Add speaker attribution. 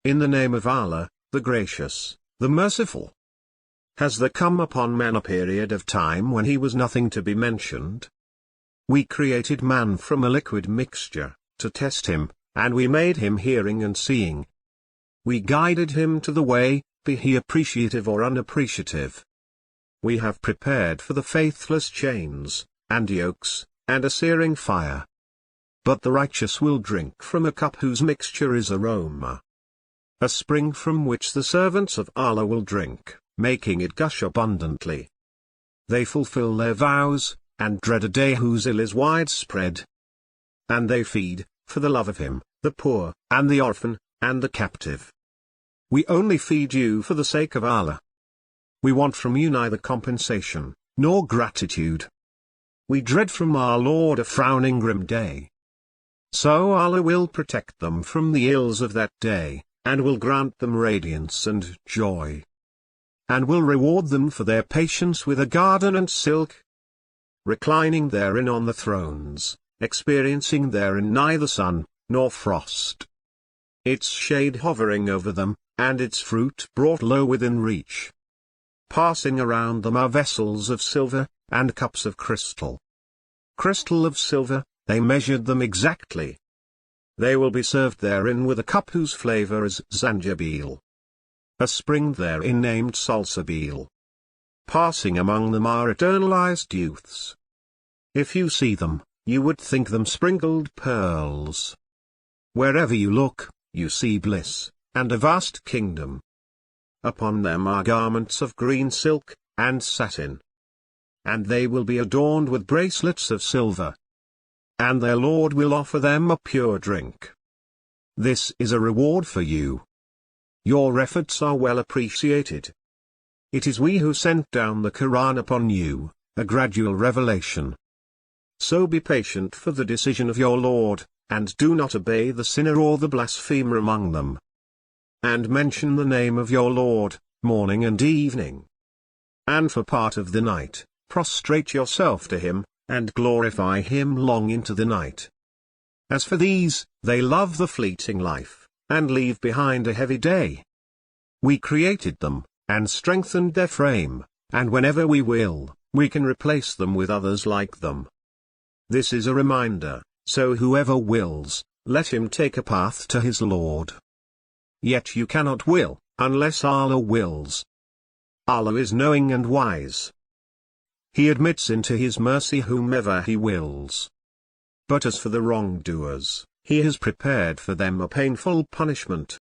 Speaker 1: In the name of Allah, the Gracious, the Merciful. Has there come upon man a period of time when he was nothing to be mentioned? We created man from a liquid mixture, to test him, and we made him hearing and seeing. We guided him to the way, be he appreciative or unappreciative. We have prepared for the faithless chains, and yokes, and a searing fire. But the righteous will drink from a cup whose mixture is aroma. A spring from which the servants of Allah will drink, making it gush abundantly. They fulfill their vows, and dread a day whose ill is widespread. And they feed, for the love of him, the poor, and the orphan, and the captive. We only feed you for the sake of Allah. We want from you neither compensation, nor gratitude. We dread from our Lord a frowning grim day. So Allah will protect them from the ills of that day, and will grant them radiance and joy. And will reward them for their patience with a garden and silk, reclining therein on the thrones, experiencing therein neither sun, nor frost. Its shade hovering over them, and its fruit brought low within reach. Passing around them are vessels of silver, and cups of crystal. Crystal of silver, they measured them exactly. They will be served therein with a cup whose flavor is zanjabil. A spring therein named salsabil. Passing among them are eternalized youths. If you see them, you would think them sprinkled pearls. Wherever you look, you see bliss, and a vast kingdom. Upon them are garments of green silk, and satin. And they will be adorned with bracelets of silver. And their Lord will offer them a pure drink. This is a reward for you. Your efforts are well appreciated. It is we who sent down the Quran upon you, a gradual revelation. So be patient for the decision of your Lord, and do not obey the sinner or the blasphemer among them. And mention the name of your Lord, morning and evening. And for part of the night, prostrate yourself to him, and glorify him long into the night. As for these, they love the fleeting life, and leave behind a heavy day. We created them, and strengthened their frame, and whenever we will, we can replace them with others like them. This is a reminder, so whoever wills, let him take a path to his Lord. Yet you cannot will, unless Allah wills. Allah is knowing and wise. He admits into his mercy whomever he wills. But as for the wrongdoers, he has prepared for them a painful punishment.